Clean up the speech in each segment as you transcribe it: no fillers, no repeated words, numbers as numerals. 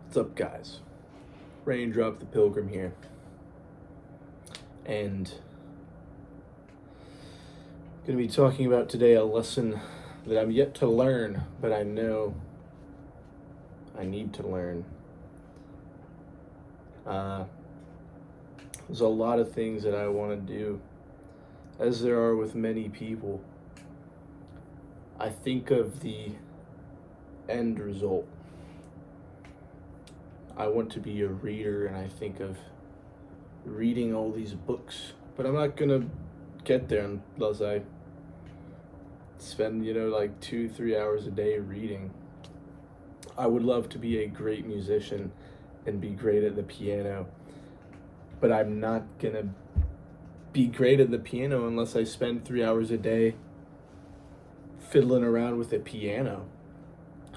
What's up, guys? Raindrop the Pilgrim here. And I'm going to be talking about today a lesson that I'm yet to learn, but I know I need to learn. There's a lot of things that I want to do, as there are with many people. I think of the end result. I want to be a reader, and I think of reading all these books, but I'm not gonna get there unless I spend, like 2-3 hours a day reading. I would love to be a great musician and be great at the piano, but I'm not gonna be great at the piano unless I spend 3 hours a day fiddling around with a piano.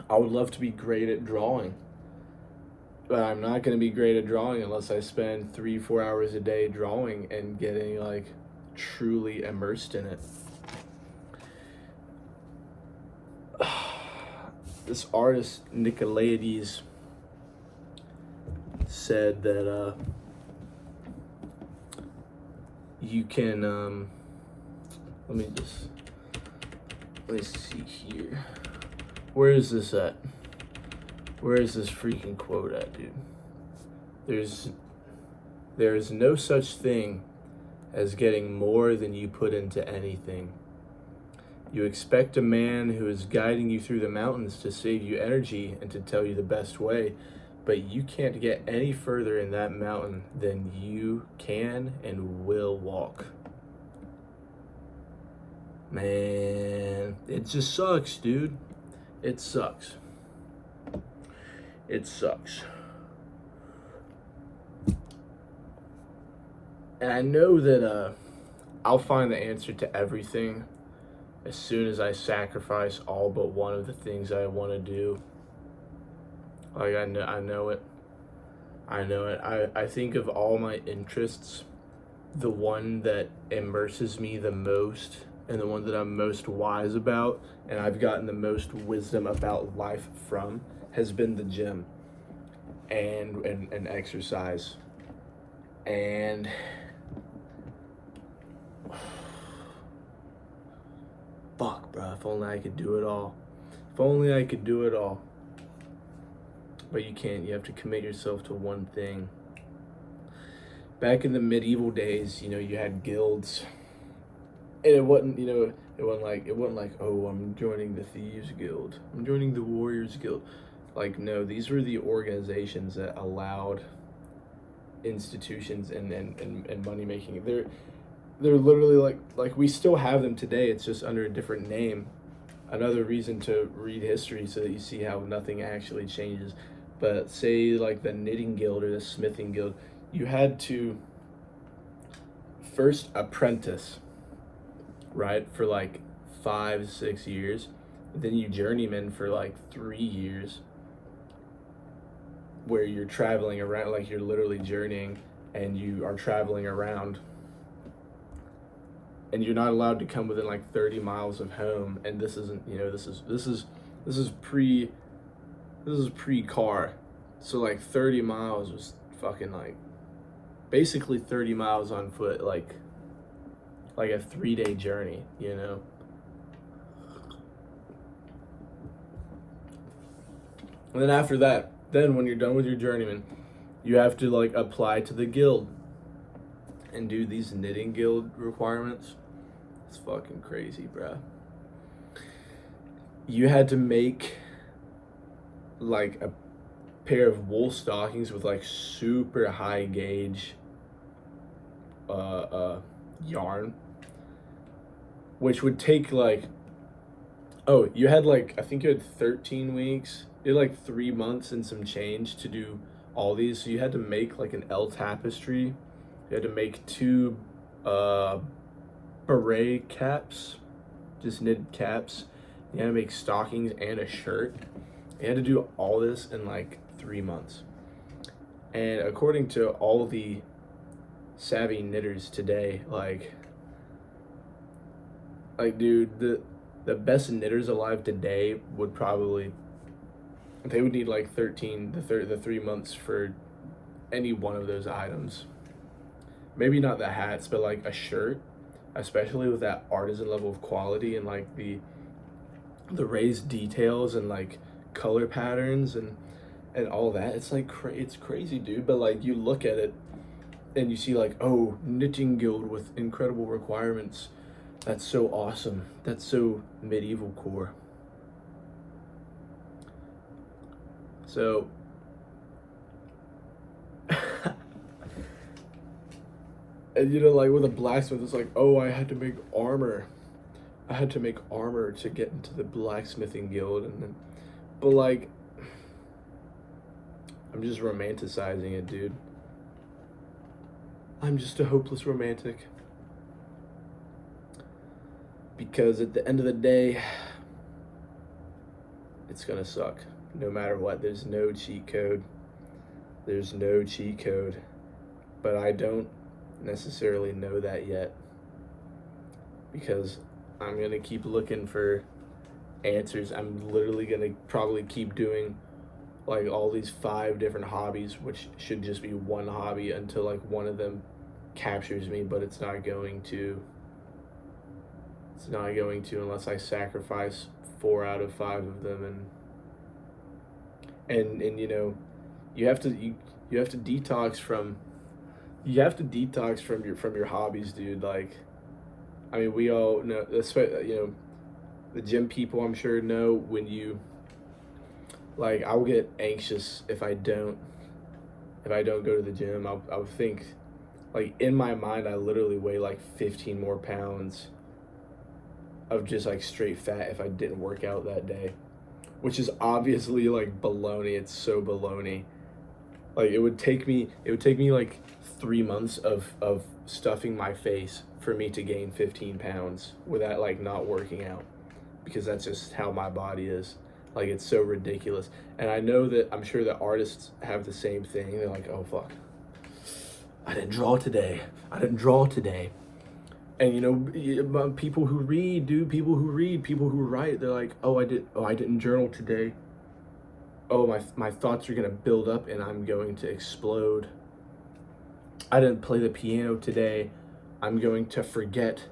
I would love to be great at drawing, but I'm not going to be great at drawing unless I spend 3-4 hours a day drawing and getting truly immersed in it. This artist Nicolaides said that you can let me see here. Where is this at? Where is this freaking quote at, dude? There is no such thing as getting more than you put into anything. You expect a man who is guiding you through the mountains to save you energy and to tell you the best way, but you can't get any further in that mountain than you can and will walk. Man, it just sucks, dude. It sucks. It sucks. And I know that I'll find the answer to everything as soon as I sacrifice all but one of the things I want to do. I know it. I think of all my interests, the one that immerses me the most and the one that I'm most wise about and I've gotten the most wisdom about life from has been the gym and exercise. And fuck, bro, if only I could do it all. If only I could do it all. But you can't. You have to commit yourself to one thing. Back in the medieval days, you had guilds. And it wasn't like, oh, I'm joining the Thieves Guild. I'm joining the Warriors Guild. No, these were the organizations that allowed institutions and money making. They're literally like we still have them today. It's just under a different name. Another reason to read history so that you see how nothing actually changes. But say the knitting guild or the smithing guild, you had to first apprentice, right, for 5-6 years. Then you journeyman for 3 years, where you're traveling around, you're literally journeying and you are traveling around, and you're not allowed to come within 30 miles of home. And this isn't, this is pre-car. So 30 miles was fucking basically 30 miles on foot, like a 3-day journey, And then after that, when you're done with your journeyman, you have to apply to the guild and do these knitting guild requirements. It's fucking crazy, bruh. You had to make a pair of wool stockings with super high gauge yarn, which would take you had I think you had 13 weeks. You had 3 months and some change to do all these. So you had to make an L tapestry. You had to make 2 beret caps, just knitted caps. You had to make stockings and a shirt. You had to do all this in 3 months. And according to all the savvy knitters today, dude, the best knitters alive today would probably they would need like 13 the 3 months for any one of those items. Maybe not the hats, but like a shirt, especially with that artisan level of quality and like the raised details and like color patterns and all that. It's like it's crazy, dude. But like you look at it and you see like, oh, knitting guild with incredible requirements. That's so awesome. That's so medieval core. So and you know, like with a blacksmith, it's like, oh, I had to make armor. I had to make armor to get into the blacksmithing guild, and then, but like, I'm just romanticizing it, dude. I'm just a hopeless romantic. Because at the end of the day, it's gonna suck. No matter what, there's no cheat code. There's no cheat code. But I don't necessarily know that yet. Because I'm gonna keep looking for answers. I'm literally gonna probably keep doing like all these 5 different hobbies, which should just be one hobby until like one of them captures me, but it's not going to. It's not going to unless I sacrifice 4 out of 5 of them, and you know, you have to detox from your hobbies, dude. Like, I mean, we all know, you know, the gym people, I'm sure, know when you, like, I'll get anxious if I don't go to the gym. I'll think, like, in my mind, I literally weigh like 15 more pounds of just like straight fat if I didn't work out that day, which is obviously like baloney. It's so baloney. Like it would take me like 3 months of stuffing my face for me to gain 15 pounds without like not working out, because that's just how my body is. Like, it's so ridiculous. And I know that, I'm sure that artists have the same thing. They're like, oh fuck, I didn't draw today. And you know, people who read, people who write, they're like, I didn't journal today. Oh, my thoughts are gonna build up and I'm going to explode. I didn't play the piano today. I'm going to forget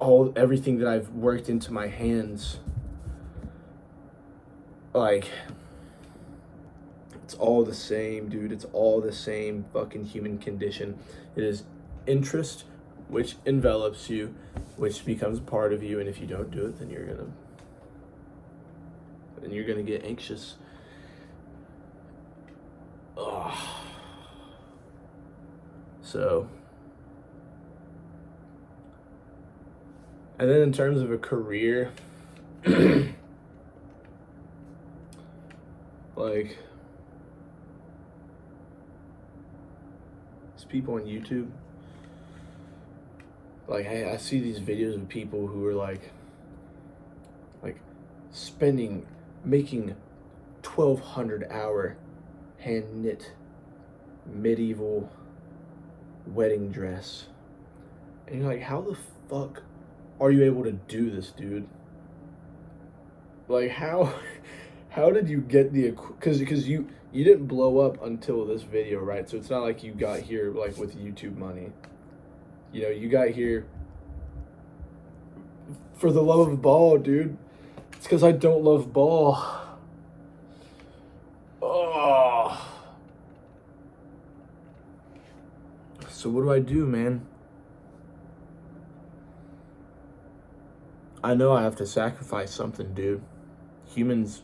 everything that I've worked into my hands. Like, it's all the same, dude. It's all the same fucking human condition. It is interest, which envelops you, which becomes part of you, and if you don't do it, then you're gonna get anxious. Ugh. So, and then in terms of a career, like, there's people on YouTube. Like, I see these videos of people who are like making 1,200-hour hand knit medieval wedding dress, and you're like, how the fuck are you able to do this, dude? Like, how did you get because you didn't blow up until this video, right? So it's not like you got here like with YouTube money. You know, you got here for the love of ball, dude. It's because I don't love ball. Oh. So what do I do, man? I know I have to sacrifice something, dude. Humans,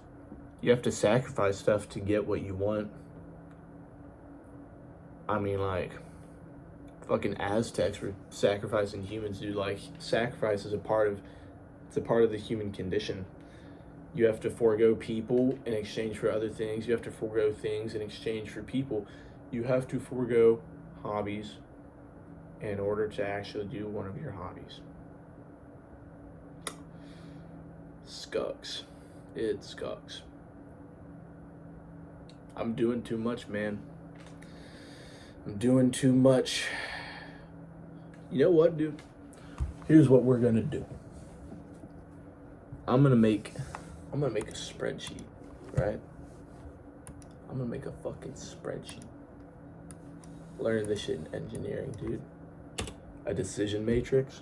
you have to sacrifice stuff to get what you want. I mean, like, fucking Aztecs were sacrificing humans, dude. Like, sacrifice is a part of the human condition. You have to forego people in exchange for other things. You have to forego things in exchange for people. You have to forego hobbies in order to actually do one of your hobbies. Scucks. It scucks. I'm doing too much, man. I'm doing too much. You know what, dude? Here's what we're gonna do. I'm gonna make a spreadsheet, right? I'm gonna make a fucking spreadsheet. Learn this shit in engineering, dude. A decision matrix.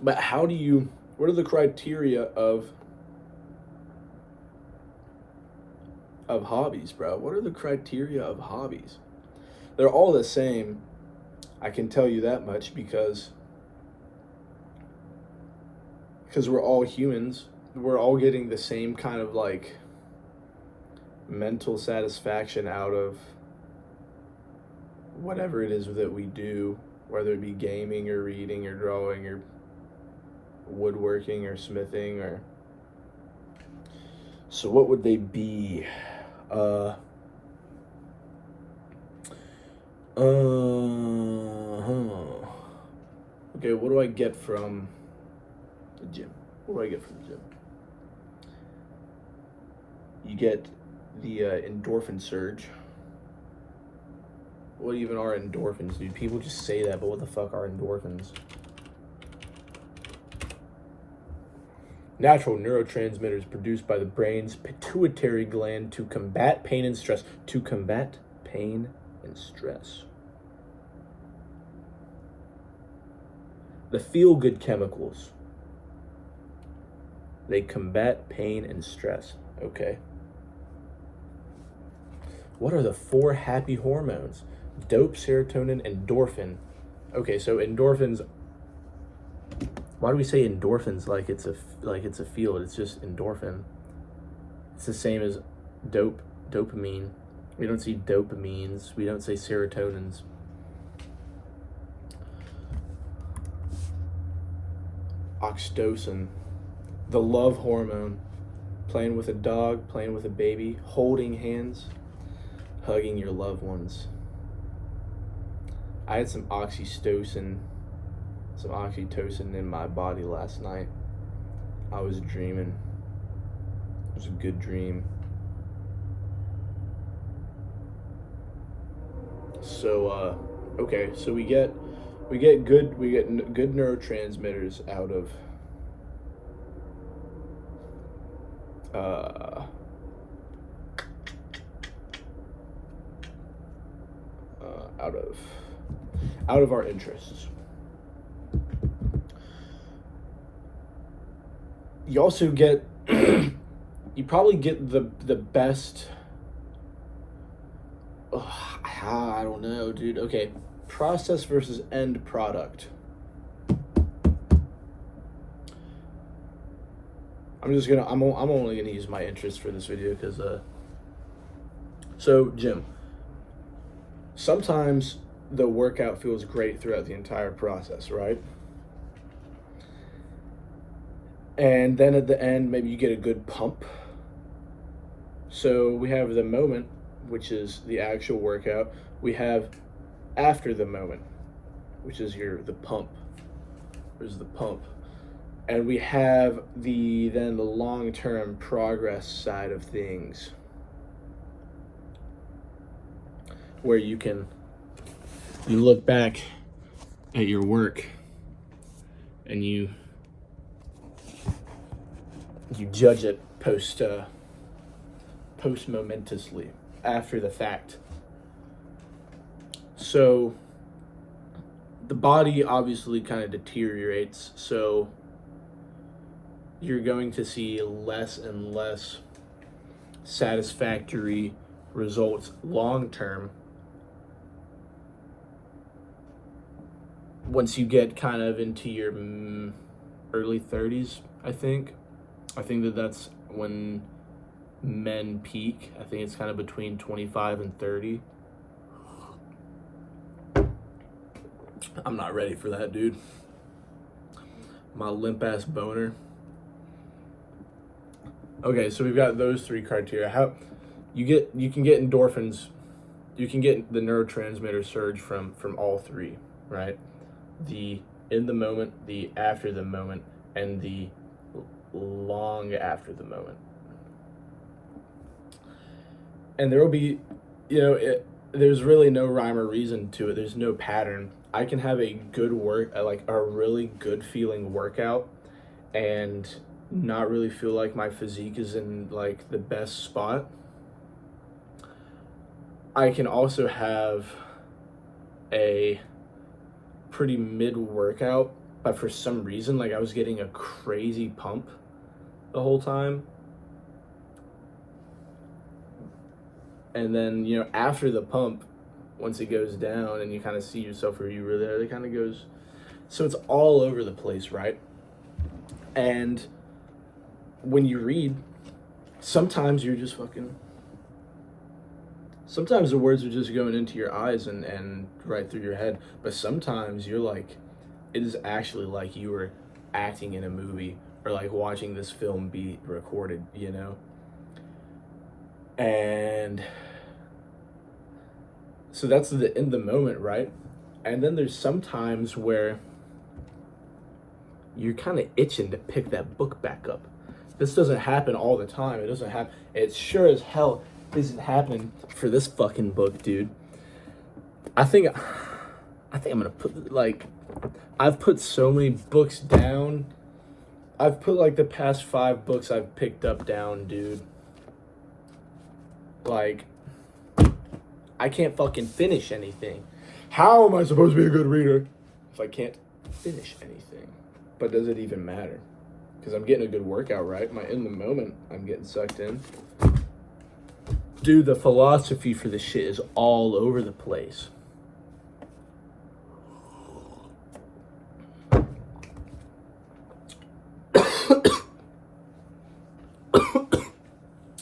But what are the criteria of hobbies, bro? What are the criteria of hobbies? They're all the same. I can tell you that much because we're all humans. We're all getting the same kind of like mental satisfaction out of whatever it is that we do, whether it be gaming or reading or drawing or woodworking or smithing or... So what would they be? Okay, what do I get from the gym? What do I get from the gym? You get the endorphin surge. What even are endorphins, dude? People just say that, but what the fuck are endorphins? Natural neurotransmitters produced by the brain's pituitary gland to combat pain and stress. To combat pain and stress. The feel-good chemicals. They combat pain and stress. Okay. What are the 4 happy hormones? Dope, serotonin, endorphin. Okay, so endorphins. Why do we say endorphins like it's a field? It's just endorphin. It's the same as dopamine. We don't see dopamines. We don't say serotonins. Oxytocin, the love hormone. Playing with a dog, playing with a baby, holding hands, hugging your loved ones. I had some oxytocin in my body last night. I was dreaming. It was a good dream. So okay, so we get good neurotransmitters out of out of our interests. You also get you probably get the best. I don't know, dude. Okay, process versus end product. I'm only gonna use my interest for this video because so gym. Sometimes the workout feels great throughout the entire process, right? And then at the end, maybe you get a good pump. So we have the moment, which is the actual workout. We have after the moment, which is the pump. There's the pump. And we have the long-term progress side of things, where you look back at your work and you judge it post momentously after the fact. So the body obviously kind of deteriorates, so you're going to see less and less satisfactory results long term once you get kind of into your early 30s. I think that's when men peak. I think it's kind of between 25 and 30. I'm not ready for that, dude. My limp ass boner. Okay, so we've got those 3 criteria. How you can get endorphins, you can get the neurotransmitter surge from all 3, right? The in the moment, the after the moment, and the long after the moment. And there will be, there's really no rhyme or reason to it. There's no pattern. I can have a really good feeling workout, and not really feel like my physique is in like the best spot, I can also have a pretty mid workout, but for some reason, like I was getting a crazy pump the whole time. And then, after the pump, once it goes down and you kind of see yourself where you really are, it kind of goes. So it's all over the place, right? And when you read, sometimes you're just fucking. Sometimes the words are just going into your eyes and right through your head. But sometimes you're like, it is actually like you were acting in a movie or like watching this film be recorded, And so that's in the moment, right? And then there's some times where you're kind of itching to pick that book back up. This doesn't happen all the time. It doesn't happen. It sure as hell isn't happening for this fucking book, dude. I think I'm gonna put I've put so many books down. I've put like the past 5 books I've picked up down, dude. Like, I can't fucking finish anything. How am I supposed to be a good reader if I can't finish anything? But does it even matter? Because I'm getting a good workout, right? In the moment, I'm getting sucked in. Dude, the philosophy for this shit is all over the place.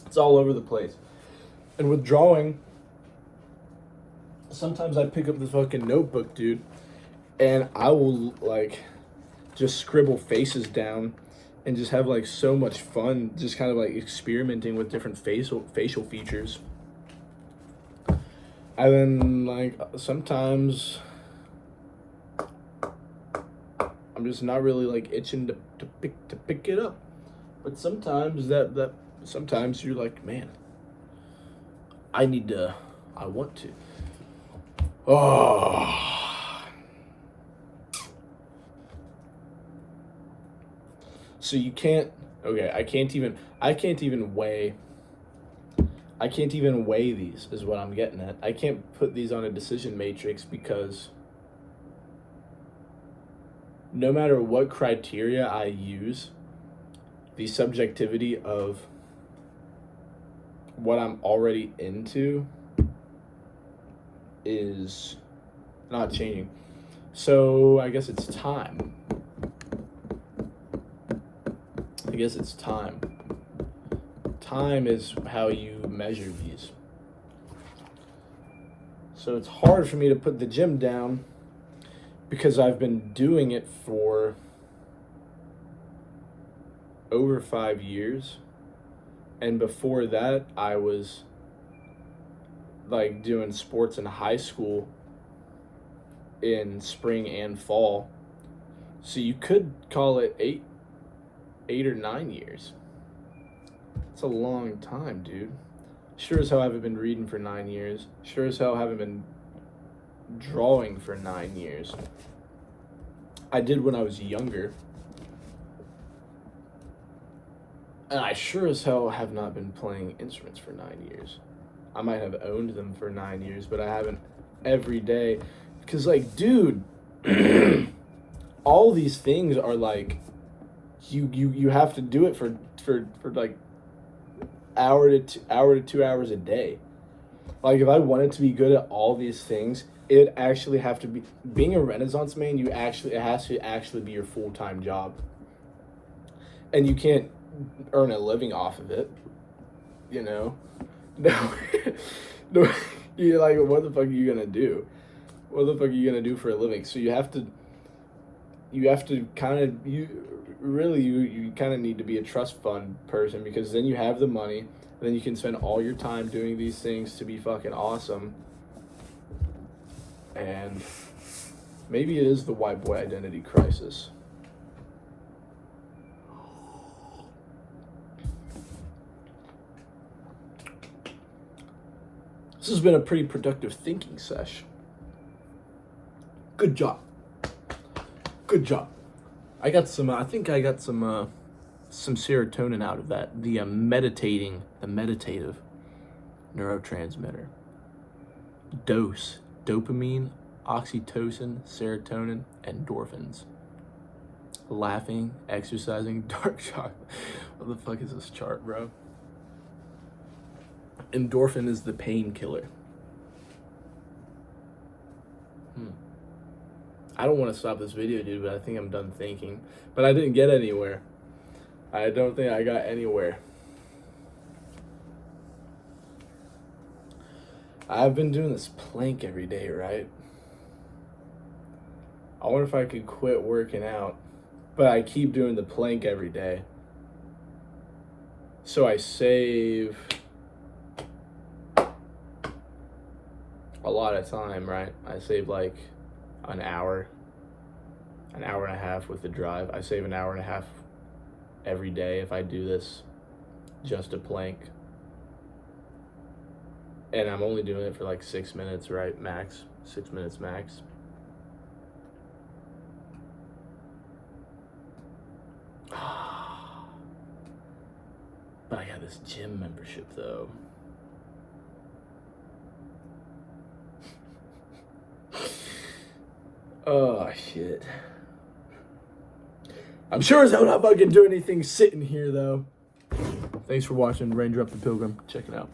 It's all over the place. And with drawing, sometimes I pick up this fucking notebook, dude, and I will, like, just scribble faces down and just have, like, so much fun just kind of, like, experimenting with different facial features. And then, like, sometimes I'm just not really, like, itching to pick it up. But sometimes sometimes you're like, man, I want to. Oh. So you can't, okay, I can't even weigh these is what I'm getting at. I can't put these on a decision matrix because no matter what criteria I use, the subjectivity of what I'm already into is not changing. So I guess it's time. Time is how you measure these. So it's hard for me to put the gym down because I've been doing it for over 5 years. And before that, I was like doing sports in high school in spring and fall. So you could call it 8 or 9 years. It's a long time, dude. Sure as hell I haven't been reading for 9 years. Sure as hell I haven't been drawing for 9 years. I did when I was younger. And I sure as hell have not been playing instruments for 9 years. I might have owned them for 9 years, but I haven't every day. Because, like, dude, all these things are, like, you have to do it for like, hour to 2 hours a day. Like, if I wanted to be good at all these things, it actually have to be, being a Renaissance man, it has to actually be your full-time job. And you can't earn a living off of it, No, you're like, what the fuck are you gonna do? What the fuck are you gonna do for a living? So you have to kind of, you kind of need to be a trust fund person, because then you have the money, and then you can spend all your time doing these things to be fucking awesome. And maybe it is the white boy identity crisis. This has been a pretty productive thinking sesh. Good job. I think I got some some serotonin out of that. The meditative neurotransmitter. Dose, dopamine, oxytocin, serotonin, endorphins. Laughing, exercising, dark chocolate. What the fuck is this chart, bro? Endorphin is the painkiller. I don't want to stop this video, dude, but I think I'm done thinking. But I didn't get anywhere. I don't think I got anywhere. I've been doing this plank every day, right? I wonder if I could quit working out. But I keep doing the plank every day. So I save a lot of time, right? I save like an hour and a half with the drive. I save an hour and a half every day if I do this just a plank. And I'm only doing it for like 6 minutes, right? Max. 6 minutes max. But I got this gym membership though. Oh shit. I'm sure as hell not fucking doing anything sitting here though. Thanks for watching Raindrop the Pilgrim. Check it out.